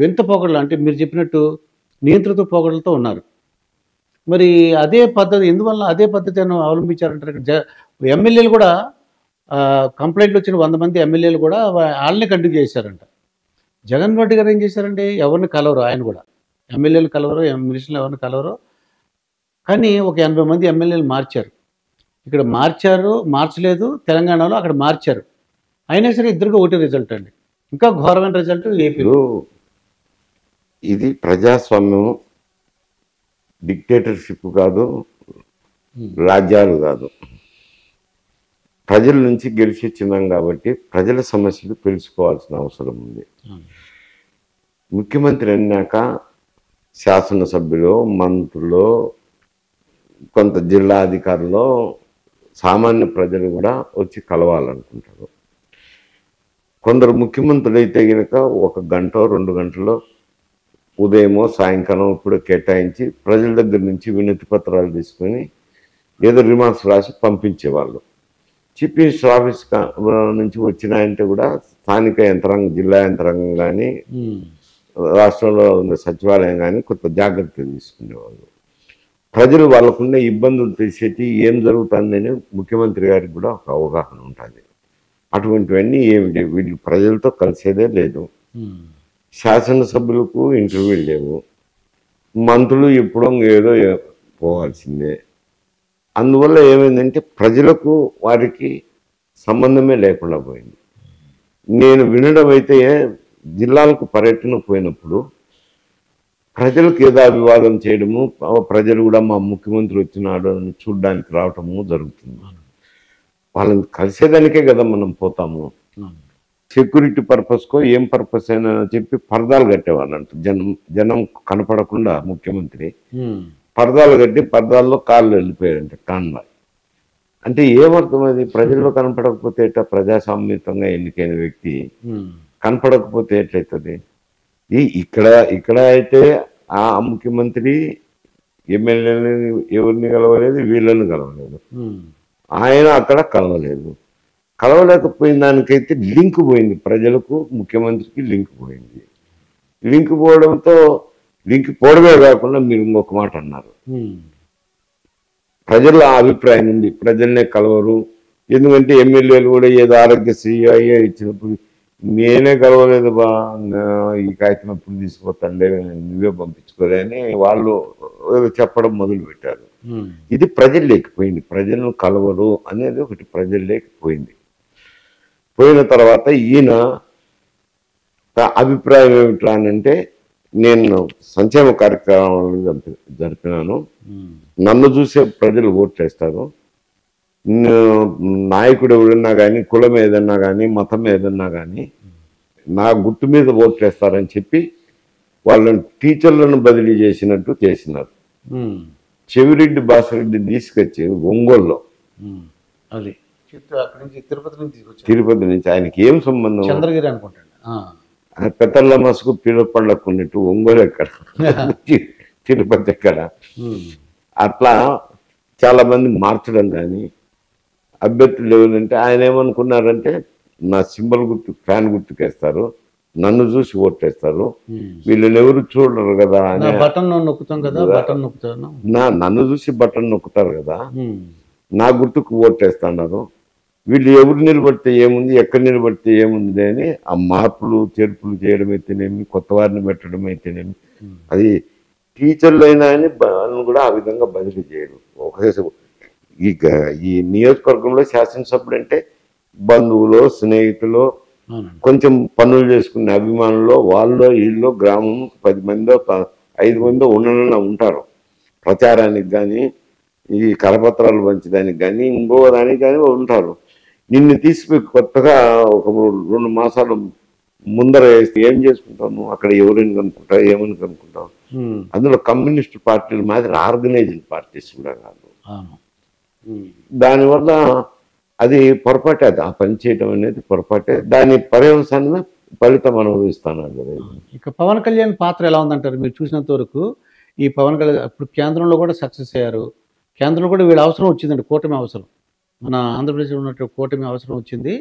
వింత పోగడలు అంటే మీరు చెప్పినట్టు నియంత్రిత పోగడలతో ఉన్నారు. మరి అదే పద్ధతి ఎందువల్ల అదే పద్ధతి అవలంబించారంటారు. ఎమ్మెల్యేలు కూడా కంప్లైంట్లు వచ్చిన 100 మంది ఎమ్మెల్యేలు కూడా వాళ్ళని కంటిన్యూ చేశారంట. జగన్ రెడ్డి గారు ఏం చేశారంటే ఎవరిని కలవరు, ఆయన కూడా ఎమ్మెల్యేలు కలవరు, మినిస్టర్లు ఎవరిని కలవరు. కానీ ఒక 80 మంది ఎమ్మెల్యేలు మార్చారు. ఇక్కడ మార్చలేదు తెలంగాణలో, అక్కడ మార్చారు. అయినా సరే ఇద్దరికి ఒకటే రిజల్ట్ అండి. ఇంకా ఘోరమైన రిజల్ట్ ఏపీలో. ఇది ప్రజాస్వామ్యం, డిక్టేటర్షిప్ కాదు, రాజ్యాలు కాదు. ప్రజల నుంచి గెలిచి వచ్చినాం కాబట్టి ప్రజల సమస్యలు తెలుసుకోవాల్సిన అవసరం ఉంది. ముఖ్యమంత్రి అన్నాక శాసనసభ్యులు, మంత్రులు, కొంత జిల్లా అధికారులు, సామాన్య ప్రజలు కూడా వచ్చి కలవాలనుకుంటారు. కొందరు ముఖ్యమంత్రులు అయితే కనుక 1 గంట 2 గంటలో ఉదయమో సాయంకాలం ఇప్పుడు కేటాయించి ప్రజల దగ్గర నుంచి వినతి పత్రాలు తీసుకొని ఏదో రిమార్క్స్ రాసి పంపించేవాళ్ళు. చీఫ్ మినిస్టర్ ఆఫీస్ నుంచి వచ్చినాయంటే కూడా స్థానిక యంత్రాంగం, జిల్లా యంత్రాంగం కానీ రాష్ట్రంలో ఉన్న సచివాలయం కానీ కొంత జాగ్రత్తలు తీసుకునేవాళ్ళు. ప్రజలు వాళ్ళకున్న ఇబ్బందులు తెలిసేటి ఏం జరుగుతుందని ముఖ్యమంత్రి గారికి కూడా ఒక అవగాహన ఉంటుంది. అటువంటివన్నీ ఏమిటి, వీళ్ళు ప్రజలతో కలిసేదే లేదు. శాసనసభ్యులకు ఇంటర్వ్యూలు లేవు, మంత్రులు ఎప్పుడో ఏదో పోవాల్సిందే. అందువల్ల ఏమైందంటే ప్రజలకు వారికి సంబంధమే లేకుండా పోయింది. నేను వినడం అయితే జిల్లాలకు పర్యటన పోయినప్పుడు ప్రజలకు ఏదో అభివాదం చేయడము, ప్రజలు కూడా మా ముఖ్యమంత్రి వచ్చినాడు అని చూడడానికి రావటము జరుగుతుంది. వాళ్ళని కలిసేదానికే కదా మనం పోతాము. సెక్యూరిటీ పర్పస్కో ఏం పర్పస్ అయినా చెప్పి పరదాలు కట్టేవాళ్ళంట. జనం కనపడకుండా ముఖ్యమంత్రి పరదాలు కట్టి పరదాల్లో కాళ్ళు వెళ్ళిపోయారంట కాన్వాయ్. అంటే ఏమర్థం అది? ప్రజల్లో కనపడకపోతే ఎట్లా? ప్రజాస్వామ్యంగా ఎన్నికైన వ్యక్తి కనపడకపోతే ఎట్లయితుంది? ఇక్కడ అయితే ఆ ముఖ్యమంత్రి ఎమ్మెల్యేని ఎవరిని కలవలేదు, వీళ్ళని కలవలేదు. ఆయన అక్కడ కలవలేకపోయిన దానికైతే లింక్ పోయింది. ప్రజలకు ముఖ్యమంత్రికి లింక్ పోయింది. లింక్ పోవడంతో లింక్ పోవడమే కాకుండా మీరు ఇంకొక మాట అన్నారు, ప్రజల అభిప్రాయం ఉంది ప్రజల్నే కలవరు. ఎందుకంటే ఎమ్మెల్యేలు కూడా ఏదో ఆరోగ్యశ్రీ అయ్యే ఇచ్చినప్పుడు నేనే కలవలేదు బా, ఈ కాగితం ఎప్పుడు తీసుకుపోతాండే, నువ్వే పంపించుకోలే అని వాళ్ళు చెప్పడం మొదలు పెట్టారు. ఇది ప్రజలు లేకపోయింది. ప్రజలను కలవరు అనేది ఒకటి ప్రజలు లేకపోయింది. పోయిన తర్వాత ఈయన అభిప్రాయం ఏమిట్రా అంటే, నేను సంక్షేమ కార్యక్రమాలు జరిపినాను, నన్ను చూసే ప్రజలు ఓటు చేస్తారు, నాయకుడు ఎవడన్నా కానీ, కులం ఏదన్నా కానీ, మతం ఏదన్నా కానీ నా గుర్తు మీద ఓటు చేస్తారని చెప్పి వాళ్ళని టీచర్లను బదిలీ చేసినట్టు చేసినారు. చెవిరెడ్డి బాసిరెడ్డి తీసుకొచ్చి ఒంగోలులో, అది తిరుపతి నుంచి ఆయనకి ఏం సంబంధం? చంద్రగిరి అనుకుంటాను. పెద్దల మసుకు పిల్లపళ్ళకు ఉన్నట్టు ఒంగోలు ఎక్కడ, తిరుపతి ఎక్కడ, అట్లా చాలా మంది మార్చడం. కానీ అభ్యర్థులు ఎవరంటే ఆయన ఏమనుకున్నారంటే, నా సింబల్ గుర్తు ఫ్యాన్ గుర్తుకేస్తారు, నన్ను చూసి ఓటేస్తారు, వీళ్ళని ఎవరు చూడరు కదా అని బటన్ నొక్కుతాం కదా, బటన్ నొక్కుతాను, నన్ను చూసి బటన్ నొక్కుతారు కదా, నా గుర్తుకు ఓటేస్తున్నారు, వీళ్ళు ఎవరు నిలబడితే ఏముంది, ఎక్కడ నిలబడితే ఏముంది అని ఆ మార్పులు చేర్పులు చేయడం అయితేనేమి, కొత్త వారిని పెట్టడం అయితేనేమి, అది టీచర్లు అయినా అని కూడా ఆ విధంగా బదిలీ చేయరు. ఈ నియోజకవర్గంలో శాసనసభ్యుడు అంటే బంధువులు, స్నేహితులు, కొంచెం పనులు చేసుకునే అభిమానులు, వాళ్ళు వీళ్ళు గ్రామం 10 మందో 5 మందో ఉంటారు. ప్రచారానికి కానీ, ఈ కరపత్రాలు పంచడానికి కానీ, ఇంకో దానికి కానీ ఉంటారు. నిన్ను తీసిపోయి కొత్తగా ఒక 2 మాసాలు ముందర వేస్తే ఏం చేసుకుంటావు? అక్కడ ఎవరిని కనుక్కుంటావు, ఏమని కనుక్కుంటావు? అందులో కమ్యూనిస్ట్ పార్టీలు మాదిరి ఆర్గనైజ్డ్ పార్టీస్ కూడా కాదు. దానివల్ల అది పొరపాటే, అది ఆ పని చేయడం అనేది పొరపాటే. దాని పర్యవసానంగా ఫలితం అనుభవిస్తున్నాడు. ఇక పవన్ కళ్యాణ్ పాత్ర ఎలా ఉందంటారు మీరు చూసినంత వరకు? ఈ పవన్ కళ్యాణ్ ఇప్పుడు కేంద్రంలో కూడా సక్సెస్ అయ్యారు. కేంద్రంలో కూడా వీళ్ళ అవసరం వచ్చిందండి, కూటమి అవసరం, మన ఆంధ్రప్రదేశ్లో ఉన్నట్టు కూటమి అవసరం వచ్చింది.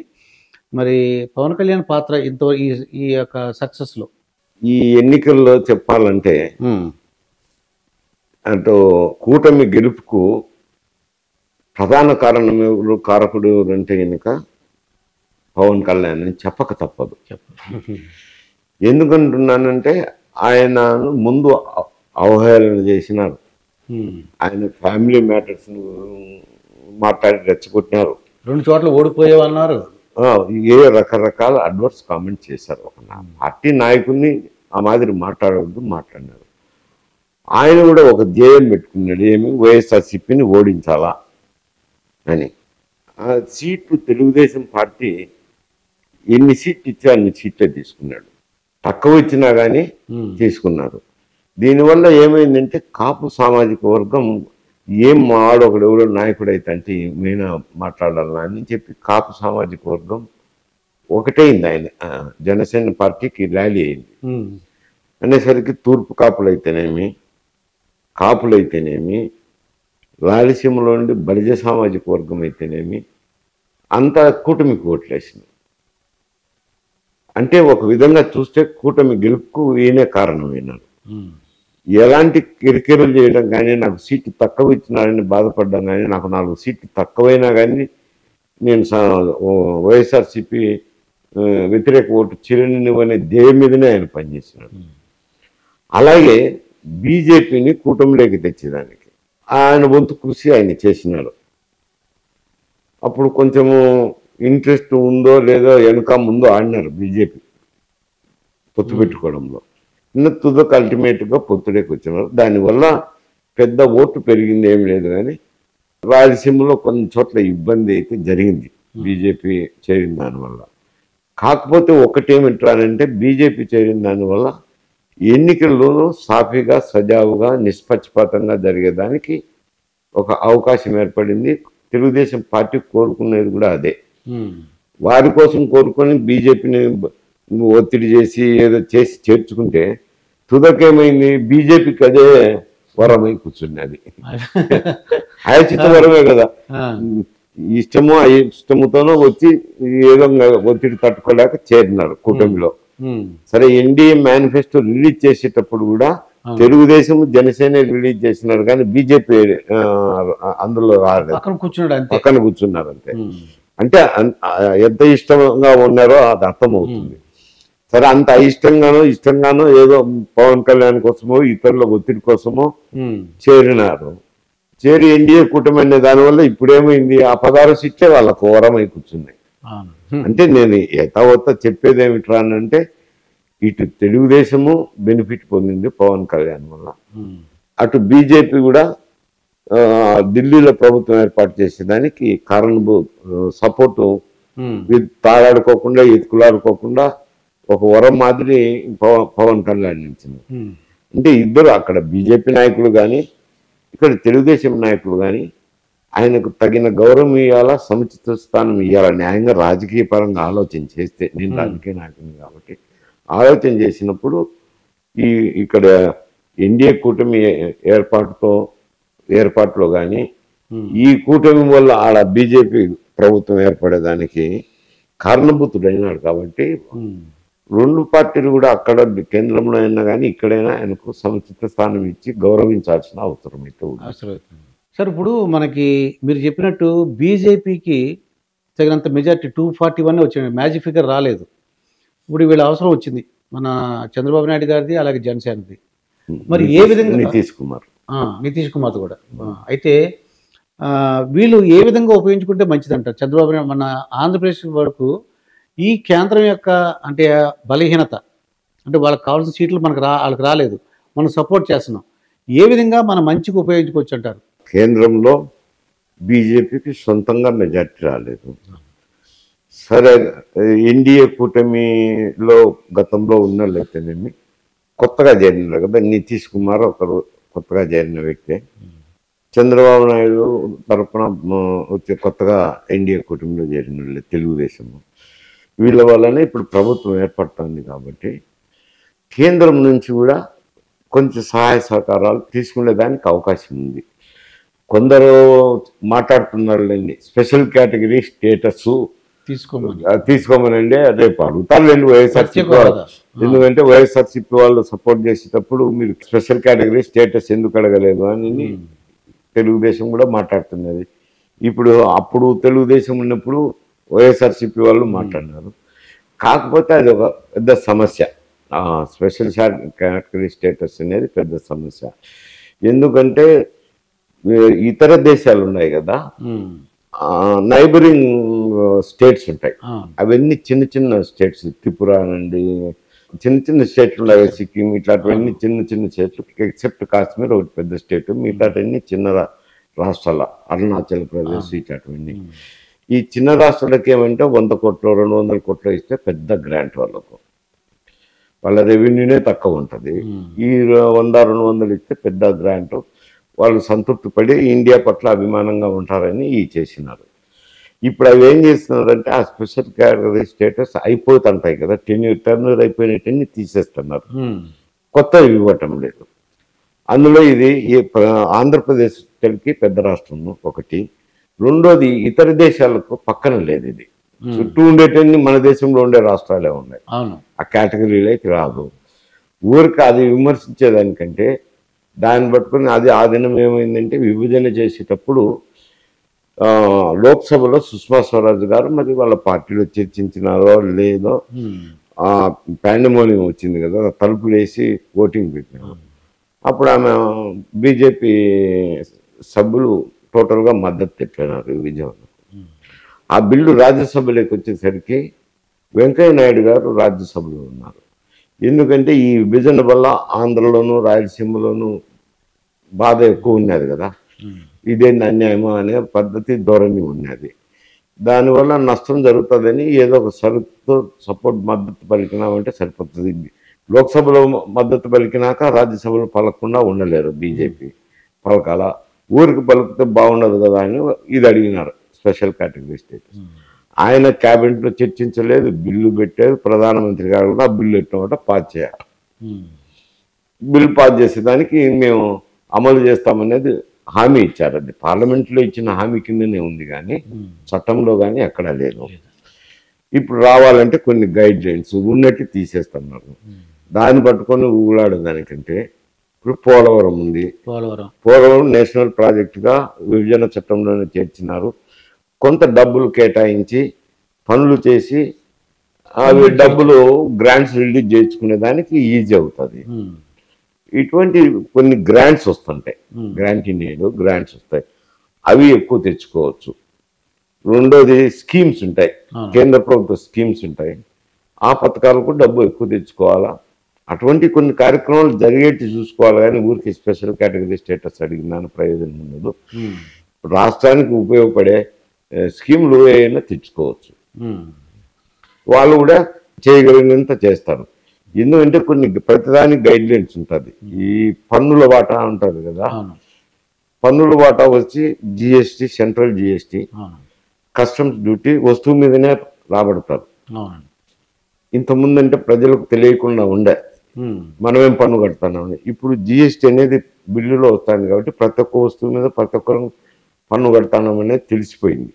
మరి పవన్ కళ్యాణ్ పాత్ర ఇంత ఈ యొక్క సక్సెస్లో, ఈ ఎన్నికల్లో చెప్పాలంటే అటు కూటమి గెలుపుకు ప్రధాన కారణం ఎవరు, కారకుడు ఎవరు అంటే కనుక పవన్ కళ్యాణ్ అని చెప్పక తప్పదు. ఎందుకంటున్నానంటే ఆయన ముందు అవహేళన చేసినారు, ఆయన ఫ్యామిలీ మ్యాటర్స్ మాట్లాడి రెచ్చగొట్టినారు, 2 చోట్ల ఓడిపోయేవన్నారు, రకరకాల అడ్వర్స్ కామెంట్ చేశారు. ఒక పార్టీ నాయకుడిని ఆ మాదిరి మాట్లాడినారు. ఆయన కూడా ఒక ధ్యేయం పెట్టుకున్నాడు, ఏమి వైఎస్ఆర్సీపీని ఓడించాలా అని. ఆ సీట్లు తెలుగుదేశం పార్టీ ఎన్ని సీట్లు ఇచ్చా అన్ని సీట్లే తీసుకున్నాడు, తక్కువ ఇచ్చినా కానీ తీసుకున్నారు. దీనివల్ల ఏమైందంటే కాపు సామాజిక వర్గం ఏం ఆడొకడు ఎవరో నాయకుడు అయితే అంటే ఏమైనా మాట్లాడాలా అని చెప్పి కాపు సామాజిక వర్గం ఒకటైంది. ఆయన జనసేన పార్టీకి ర్యాలీ అయింది అనేసరికి తూర్పు కాపులైతేనేమి, రాయలసీమలో నుండి బలిజ సామాజిక వర్గం అయితేనేమి అంతా కూటమికి ఓట్లేసింది. అంటే ఒక విధంగా చూస్తే కూటమి గెలుపుకు ఈయనే కారణమైనారు. ఎలాంటి కిరికిరలు చేయడం కానీ, నాకు సీట్లు తక్కువ ఇచ్చినారని బాధపడడం కానీ, నాకు 4 సీట్లు తక్కువైనా కానీ నేను వైఎస్ఆర్సీపీ వ్యతిరేక ఓటు చిరనివ్వనే ధ్యేయం మీదనే ఆయన పనిచేసినాడు. అలాగే బీజేపీని కూటమిలోకి తెచ్చేదానికి ఆయన వంతు కృషి ఆయన చేసినాడు. అప్పుడు కొంచెము ఇంట్రెస్ట్ ఉందో లేదో వెనుక ముందో ఆడినారు బీజేపీ పొత్తు పెట్టుకోవడంలో. తుదకు అల్టిమేట్గా పొత్తుడేకి వచ్చినారు. దానివల్ల పెద్ద ఓటు పెరిగింది ఏం లేదు, కానీ రాయలసీమలో కొన్ని చోట్ల ఇబ్బంది అయితే జరిగింది బీజేపీ చేరిన దానివల్ల. కాకపోతే ఒకటేమిటారంటే బీజేపీ చేరిన దానివల్ల ఎన్నికల్లోనూ సాఫీగా సజావుగా నిష్పక్షపాతంగా జరిగేదానికి ఒక అవకాశం ఏర్పడింది. తెలుగుదేశం పార్టీ కోరుకునేది కూడా అదే. వారి కోసం కోరుకొని బీజేపీని ఒత్తిడి చేసి ఏదో చేసి చేర్చుకుంటే తుదకేమైంది, బీజేపీకి అదే వరమై కూర్చున్నది. ఆయచిత వరమే కదా, ఇష్టమో ఇష్టముతోనో వచ్చి ఏదో ఒత్తిడి తట్టుకోలేక చేరినారు కూటమిలో. సరే, ఎన్డీఏ మేనిఫెస్టో రిలీజ్ చేసేటప్పుడు కూడా తెలుగుదేశం జనసేన రిలీజ్ చేసినారు, కానీ బీజేపీ అందులో రాలేదు, పక్కన కూర్చున్నారు అంతే. అంటే ఎంత ఇష్టంగా ఉన్నారో అది అర్థమవుతుంది. సరే, అంత ఇష్టంగానో ఏదో పవన్ కళ్యాణ్ కోసమో ఇతరుల ఒత్తిడి కోసమో చేరినారు. చేరి ఎన్డీఏ కూటమి అనే దానివల్ల ఇప్పుడేమైంది, ఆ 16 సీట్లే వాళ్ళకు ఓరమై కూర్చున్నాయి. అంటే నేను యథావత్త చెప్పేది ఏమిట్రా అంటే, ఇటు తెలుగుదేశము బెనిఫిట్ పొందింది పవన్ కళ్యాణ్ వల్ల, అటు బీజేపీ కూడా ఢిల్లీలో ప్రభుత్వం ఏర్పాటు చేసేదానికి సపోర్టు తాగాడుకోకుండా ఎత్తుకులాడుకోకుండా ఒక వరం మాదిరి పవన్ కళ్యాణ్ ఇచ్చింది. అంటే ఇద్దరు అక్కడ బీజేపీ నాయకులు కానీ ఇక్కడ తెలుగుదేశం నాయకులు కానీ ఆయనకు తగిన గౌరవం ఇవ్వాలా, సముచిత స్థానం ఇవ్వాలా, న్యాయంగా రాజకీయ పరంగా ఆలోచన చేస్తే. నేను రాజకీయ నాయకుని కాబట్టి ఆలోచన చేసినప్పుడు ఇక్కడ ఎన్డీఏ కూటమి ఏర్పాటులో కానీ ఈ కూటమి వల్ల ఆడ బీజేపీ ప్రభుత్వం ఏర్పడేదానికి కారణభూతుడైనాడు. కాబట్టి రెండు పార్టీలు కూడా అక్కడ కేంద్రంలో అయినా కానీ ఇక్కడైనా ఆయనకు సముచిత స్థానం ఇచ్చి గౌరవించాల్సిన అవసరం అయితే ఉంది. సార్, ఇప్పుడు మనకి మీరు చెప్పినట్టు బీజేపీకి తగినంత మెజార్టీ 241 వచ్చింది, మ్యాజిక్ ఫిగర్ రాలేదు. ఇప్పుడు వీళ్ళ అవసరం వచ్చింది, మన చంద్రబాబు నాయుడు గారిది, అలాగే జనసేనది. మరి ఏ విధంగా నితీష్ కుమార్ కూడా అయితే వీళ్ళు ఏ విధంగా ఉపయోగించుకుంటే మంచిదంటారు? చంద్రబాబు నాయుడు మన ఆంధ్రప్రదేశ్ వరకు ఈ కేంద్రం యొక్క అంటే బలహీనత, అంటే వాళ్ళకి కావాల్సిన సీట్లు వాళ్ళకి రాలేదు, మనం సపోర్ట్ చేస్తున్నాం, ఏ విధంగా మనం మంచిగా ఉపయోగించుకోవచ్చు అంటారు? కేంద్రంలో బీజేపీకి సొంతంగా మెజార్టీ రాలేదు. సరే, ఎన్డీఏ కూటమిలో గతంలో ఉన్నట్లయితేనేమి కొత్తగా చేరినారు కదా, నితీష్ కుమార్ ఒకరు కొత్తగా చేరిన వ్యక్తే. చంద్రబాబు నాయుడు తరఫున వచ్చే కొత్తగా ఎన్డీఏ కూటమిలో చేరిన తెలుగుదేశం, వీళ్ళ వల్లనే ఇప్పుడు ప్రభుత్వం ఏర్పడుతుంది. కాబట్టి కేంద్రం నుంచి కూడా కొంచెం సహాయ సహకారాలు తీసుకునేదానికి అవకాశం ఉంది. కొందరు మాట్లాడుతున్నారులేండి, స్పెషల్ కేటగిరీ స్టేటస్ తీసుకోమనండి, రేపు అడుగుతారులేండి వైఎస్ఆర్సీపీ వాళ్ళు. ఎందుకంటే వైఎస్ఆర్సీపీ వాళ్ళు సపోర్ట్ చేసేటప్పుడు మీరు స్పెషల్ కేటగిరీ స్టేటస్ ఎందుకు అడగలేదు అని తెలుగుదేశం కూడా మాట్లాడుతున్నది. అప్పుడు తెలుగుదేశం ఉన్నప్పుడు వైఎస్ఆర్సీపీ వాళ్ళు మాట్లాడినారు. కాకపోతే అది ఒక పెద్ద సమస్య, స్పెషల్ కేటగిరీ స్టేటస్ అనేది పెద్ద సమస్య. ఎందుకంటే ఇతర దేశాలు ఉన్నాయి కదా, నైబరింగ్ స్టేట్స్ ఉంటాయి, అవన్నీ చిన్న చిన్న స్టేట్స్, త్రిపుర నుండి చిన్న చిన్న స్టేట్లు ఉన్నాయి, సిక్కిం, ఇట్లాంటివన్నీ చిన్న చిన్న స్టేట్లు, ఎక్సెప్ట్ కాశ్మీర్ ఒకటి పెద్ద స్టేట్, మిగతావన్నీ చిన్న రాష్ట్రాల, అరుణాచల్ ప్రదేశ్ ఇట్లాంటివన్నీ. ఈ చిన్న రాష్ట్రాలకి ఏమంటే 100 కోట్లు 200 కోట్లు ఇస్తే పెద్ద గ్రాంట్ వాళ్ళ రెవెన్యూనే తక్కువ ఉంటుంది. ఈ 100-200 ఇస్తే పెద్ద గ్రాంట్, వాళ్ళు సంతృప్తి పడి ఇండియా పట్ల అభిమానంగా ఉంటారని చేసినారు. ఇప్పుడు అవి ఏం చేస్తున్నారంటే ఆ స్పెషల్ కేటగిరీ స్టేటస్ అయిపోతుంటాయి కదా, టెన్యూర్ అయిపోయినట్టని తీసేస్తున్నారు, కొత్తవి ఇవ్వటం లేదు. అందులో ఇది ఆంధ్రప్రదేశ్కి పెద్ద రాష్ట్రం ఒకటి, రెండోది ఇతర దేశాలకు పక్కన లేదు, ఇది చుట్టూ ఉండేటన్ని మన దేశంలో ఉండే రాష్ట్రాలే ఉన్నాయి, ఆ కేటగిరీలోకి రాదు. ఊరికి అది విమర్శించేదానికంటే దాన్ని పట్టుకుని ఆ దినం ఏమైందంటే విభజన చేసేటప్పుడు లోక్సభలో సుష్మా స్వరాజ్ గారు మరి వాళ్ళ పార్టీలో చర్చించినారో లేదో పాండమోనియం వచ్చింది కదా, తలుపులు వేసి ఓటింగ్ పెట్టినారు. అప్పుడు ఆమె బీజేపీ సభ్యులు టోటల్గా మద్దతు తెప్పినారు విజయవాడకు. ఆ బిల్లు రాజ్యసభలోకి వచ్చేసరికి వెంకయ్య నాయుడు గారు రాజ్యసభలో ఉన్నారు. ఎందుకంటే ఈ విభజన వల్ల ఆంధ్రలోను రాయలసీమలోను బాధ ఎక్కువ ఉన్నది కదా, ఇదేంటి అన్యాయమో అనే పద్ధతి ధోరణి ఉన్నది. దానివల్ల నష్టం జరుగుతుందని ఏదో ఒక షరతుతో మద్దతు పలికినామంటే సరిపోతుంది. లోక్సభలో మద్దతు పలికినాక రాజ్యసభలో పలకకుండా ఉండలేరు బీజేపీ. పలకాల, ఊరికి పలికితే బాగుండదు కదా అని ఇది అడిగినారు స్పెషల్ కేటగిరీ స్టేటస్. ఆయన క్యాబినెట్లో చర్చించలేదు, బిల్లు పెట్టలేదు. ప్రధానమంత్రి గారు కూడా ఆ బిల్లు ఎట్టినమాట పాస్ చేయాలి. బిల్లు పాస్ చేసేదానికి మేము అమలు చేస్తామనేది హామీ ఇచ్చారు. అది పార్లమెంట్లో ఇచ్చిన హామీ కిందనే ఉంది కానీ చట్టంలో కానీ ఎక్కడా లేదు. ఇప్పుడు రావాలంటే కొన్ని గైడ్ లైన్స్ ఉన్నట్టు తీసేస్తున్నారు. దాన్ని పట్టుకొని ఊగులాడేదానికంటే ఇప్పుడు పోలవరం ఉంది. పోలవరం నేషనల్ ప్రాజెక్టుగా విభజన చట్టంలోనే చేర్చినారు. కొంత డబ్బులు కేటాయించి పనులు చేసి అవి డబ్బులు గ్రాంట్స్ రిలీజ్ చేయించుకునే దానికి ఈజీ అవుతుంది. ఇటువంటి కొన్ని గ్రాంట్స్ వస్తుంటాయి, గ్రాంట్స్ వస్తాయి, అవి ఎక్కువ తెచ్చుకోవచ్చు. రెండోది స్కీమ్స్ ఉంటాయి, కేంద్ర ప్రభుత్వ స్కీమ్స్ ఉంటాయి, ఆ పథకాలకు డబ్బు ఎక్కువ తెచ్చుకోవాలా. అటువంటి కొన్ని కార్యక్రమాలు జరిగేటి చూసుకోవాలి కానీ ఊరికి స్పెషల్ కేటగిరీ స్టేటస్ అడిగినాను ప్రయోజనం ఉండదు. రాష్ట్రానికి ఉపయోగపడే స్కీములు ఏమైనా తెచ్చుకోవచ్చు. వాళ్ళు కూడా చేయగలిగినంత చేస్తారు. ఎందుకంటే కొన్ని ప్రతిదానికి గైడ్ లైన్స్ ఉంటుంది. ఈ పన్నుల వాటా ఉంటుంది కదా, పన్నుల వాటా వచ్చి GST, central GST, customs duty వస్తువు మీదనే రాబడతారు. ఇంతకుముందు అంటే ప్రజలకు తెలియకుండా ఉండే మనమేం పన్ను కడతామని. ఇప్పుడు జిఎస్టీ అనేది బిల్లులో వస్తుంది కాబట్టి ప్రతి ఒక్క వస్తువు మీద ప్రతి ఒక్కరు పన్ను కడతాం అనేది తెలిసిపోయింది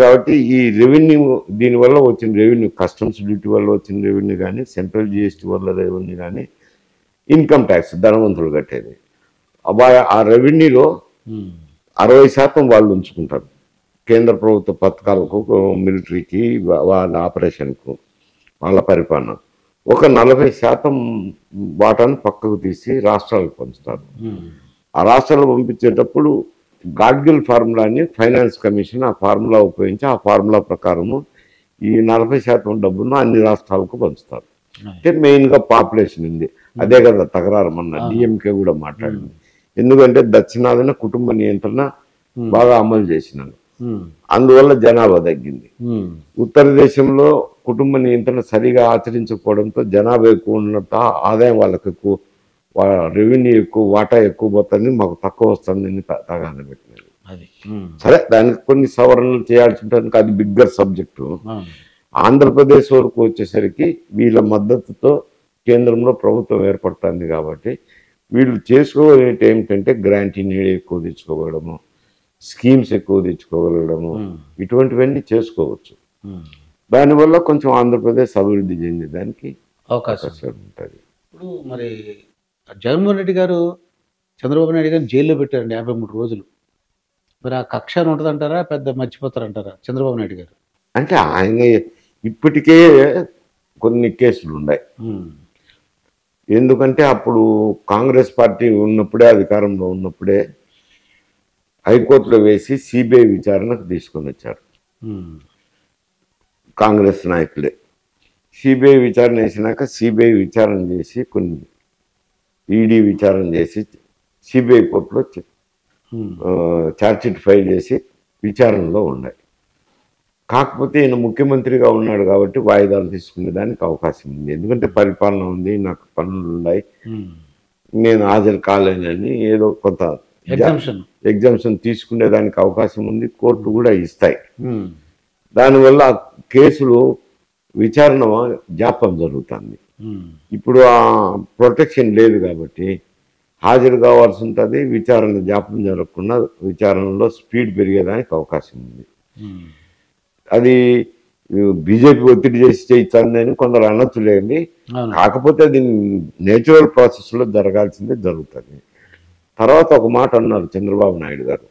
కాబట్టి ఈ రెవెన్యూ, దీనివల్ల వచ్చిన రెవెన్యూ, కస్టమ్స్ డ్యూటీ వల్ల వచ్చిన రెవెన్యూ కానీ, సెంట్రల్ జిఎస్టీ వల్ల రెవెన్యూ కానీ, ఇన్కమ్ ట్యాక్స్ ధనవంతులు కట్టేది, ఆ రెవెన్యూలో 60% వాళ్ళు ఉంచుకుంటారు. కేంద్ర ప్రభుత్వ పథకాలకు, మిలిటరీకి, వాళ్ళ ఆపరేషన్కు, వాళ్ళ పరిపాలన. ఒక 40% వాటాను పక్కకు తీసి రాష్ట్రాలకు పంచుతారు. ఆ రాష్ట్రాలకు పంపించేటప్పుడు గాడ్గిల్ ఫార్ములా అని ఫైనాన్స్ కమిషన్ ఆ ఫార్ములా ఉపయోగించి ఆ ఫార్ములా ప్రకారము ఈ 40% డబ్బును అన్ని రాష్ట్రాలకు పంచుతారు. అంటే మెయిన్గా పాపులేషన్ ఉంది, అదే కదా తగరారు. మొన్న డిఎంకే కూడా మాట్లాడింది. ఎందుకంటే దక్షిణాదిన కుటుంబ నియంత్రణ బాగా అమలు చేసినాను, అందువల్ల జనాభా తగ్గింది. ఉత్తర దేశంలో కుటుంబ నియంత్రణ సరిగా ఆచరించకపోవడంతో జనాభా ఎక్కువ ఉన్నట్టు ఆదాయం వాళ్ళకి ఎక్కువ, రెవెన్యూ ఎక్కువ, వాటా ఎక్కువ పోతుంది, మాకు తక్కువ వస్తుందని తగాద పెట్టినది. సరే, దానికి కొన్ని సవరణలు చేయాల్సి ఉంటుంది, అది బిగ్గర్ సబ్జెక్టు. ఆంధ్రప్రదేశ్ వరకు వచ్చేసరికి వీళ్ళ మద్దతుతో కేంద్రంలో ప్రభుత్వం ఏర్పడుతుంది కాబట్టి వీళ్ళు చేసుకోగలిగేది ఏమిటంటే గ్రాంటీని ఎక్కువ తెచ్చుకోగలడము, స్కీమ్స్ ఎక్కువ తెచ్చుకోగలగడము, ఇటువంటివన్నీ చేసుకోవచ్చు. దానివల్ల కొంచెం ఆంధ్రప్రదేశ్ అభివృద్ధి చెందేదానికి అవకాశం ఉంటుంది. ఇప్పుడు మరి జగన్మోహన్ రెడ్డి గారు చంద్రబాబు నాయుడు గారిని జైల్లో పెట్టారండి 53 రోజులు. మరి ఆ కక్ష ఉంటుందంటారా, పెద్ద మర్చిపోతారంటారా చంద్రబాబు నాయుడు గారు? అంటే ఆయన ఇప్పటికే కొన్ని కేసులు ఉన్నాయి. ఎందుకంటే అప్పుడు కాంగ్రెస్ పార్టీ ఉన్నప్పుడే, అధికారంలో ఉన్నప్పుడే హైకోర్టులో వేసి సిబిఐ విచారణకు తీసుకొని వచ్చారు కాంగ్రెస్ నాయకులే. సిబిఐ విచారణ వేసినాక సిబిఐ విచారణ చేసి, కొన్ని ఈడీ విచారణ చేసి సిబిఐ కోర్టులో ఛార్జ్షీట్ ఫైల్ చేసి విచారణలో ఉన్నాయి. కాకపోతే ఈయన ముఖ్యమంత్రిగా ఉన్నాడు కాబట్టి వాయిదాలు తీసుకునే దానికి అవకాశం ఉంది. ఎందుకంటే పరిపాలన ఉంది, నాకు పనులు ఉన్నాయి, నేను హాజరు కాలేనని ఏదో కొంత ఎగ్జామ్షన్ తీసుకునే దానికి అవకాశం ఉంది. కోర్టు కూడా ఇస్తాయి. దానివల్ల కేసులు విచారణ జాప్యం జరుగుతుంది. ఇప్పుడు ఆ ప్రొటెక్షన్ లేదు కాబట్టి హాజరు కావాల్సి ఉంటుంది. విచారణ జాప్యం జరగకుండా విచారణలో స్పీడ్ పెరిగేదానికి అవకాశం ఉంది. అది బీజేపీ ఒత్తిడి చేసి చేయించాలని కొందరు అనొచ్చులేండి. కాకపోతే అది నేచురల్ ప్రాసెస్లో జరగాల్సిందే జరుగుతుంది. తర్వాత ఒక మాట అన్నారు చంద్రబాబు నాయుడు గారు.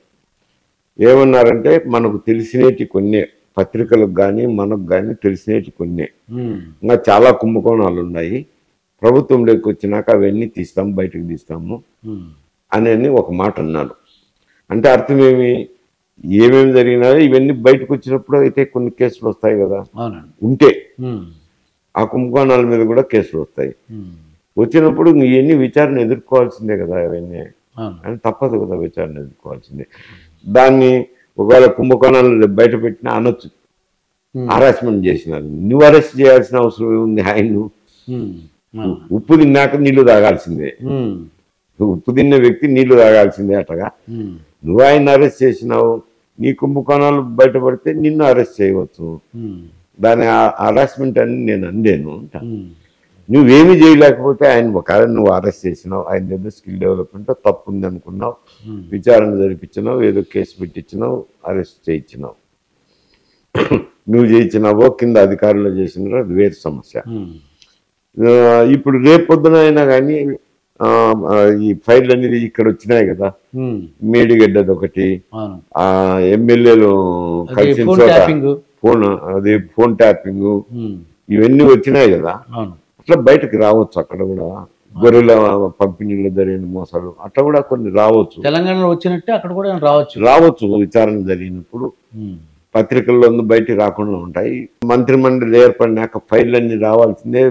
ఏమన్నారంటే, మనకు తెలిసినేటి కొన్ని పత్రికలకు కానీ మనకు కానీ తెలిసినేటి కొన్ని, ఇంకా చాలా కుంభకోణాలు ఉన్నాయి, ప్రభుత్వంలోకి వచ్చినాక అవన్నీ తీస్తాము, బయటకు తీస్తాము అని ఒక మాట అన్నారు. అంటే అర్థం ఏమి, ఏమేమి జరిగినాయో ఇవన్నీ బయటకు వచ్చినప్పుడు అయితే కొన్ని కేసులు వస్తాయి కదా, అవునండి. ఉంటే ఉమ్, ఆ కుంభకోణాల మీద కూడా కేసులు వస్తాయి. ఉమ్, వచ్చినప్పుడు ఇవన్నీ విచారణ ఎదుర్కోవాల్సిందే కదా, అవన్నీ అవును. అని తప్పదు కదా, విచారణ ఎదుర్కోవాల్సిందే. దాన్ని ఒకవేళ కుంభకోణాలు బయట పెట్టినా అనొచ్చు, ఉమ్, హరాస్మెంట్ చేసినారు. నువ్వు అరెస్ట్ చేయాల్సిన అవసరం ఏముంది? ఆయన ఉమ్, అవును. ఉప్పు తిన్నాక నీళ్లు తాగాల్సిందే. ఉమ్, ఉప్పు తిన్న వ్యక్తి నీళ్లు తాగాల్సిందే అటగా. ఉమ్, నువ్వు ఆయన అరెస్ట్ చేసినావు, నీ కుంభకోణాలు బయటపడితే నిన్ను అరెస్ట్ చేయవచ్చు. ఉమ్, దాని హరాస్మెంట్ అని నేను అందేను. ఉమ్, నువ్వేమీ చేయలేకపోతే ఆయన ఒకవేళ నువ్వు అరెస్ట్ చేసినావు, ఆయన దగ్గర స్కిల్ డెవలప్మెంట్ తప్పు ఉంది అనుకున్నావు, ఉమ్, విచారణ జరిపించినావు, ఏదో కేసు పెట్టించినావు, అరెస్ట్ చేయించినావు. నువ్వు చేయించినావో కింద అధికారులు చేసినారో అది వేరే సమస్య. ఉమ్, ఇప్పుడు రేపొద్దున అయినా కానీ ఈ ఫైల్ అనేది ఇక్కడ వచ్చినాయి కదా, ఉమ్, మేడిగడ్డది ఒకటి, అవును. ఆ ఎమ్మెల్యేలు అది కలిసిన ఫోన్ చోట ట్యాపింగ్. ఫోన్ ట్యాపింగ్ ఉమ్, ఇవన్నీ వచ్చినాయి కదా. అవును. అట్లా బయటకు రావచ్చు. అక్కడ కూడా గొర్రెల పంపిణీలో జరిగిన మోసాలు అట్లా కూడా కొన్ని రావచ్చు. తెలంగాణలో వచ్చినట్టే అక్కడ కూడా రావచ్చు. రావచ్చు విచారణ జరిగినప్పుడు. ఉమ్, పత్రికల్లో బయట రాకుండా ఉంటాయి. మంత్రిమండలి ఏర్పడినాక ఫైల్ అన్ని రావాల్సిందే.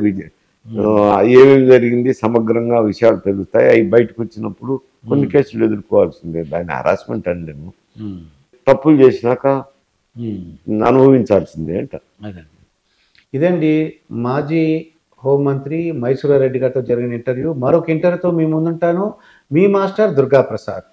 ఏమేమి జరిగింది సమగ్రంగా విషయాలు తెలుస్తాయి. అవి బయటకు వచ్చినప్పుడు కొన్ని కేసులు ఎదుర్కోవాల్సిందే. దాన్ని హరాస్మెంట్ అండేమో. ఉమ్, తప్పులు చేసినాక ఉమ్. అనుభవించాల్సిందే అంట. అదే ఇదండి మాజీ హోంమంత్రి మైసూరా రెడ్డి గారితో జరిగిన ఇంటర్వ్యూ. మరొక ఇంటర్వ్యూతో మీ ముందుంటాను. మీ మాస్టర్ దుర్గా ప్రసాద్.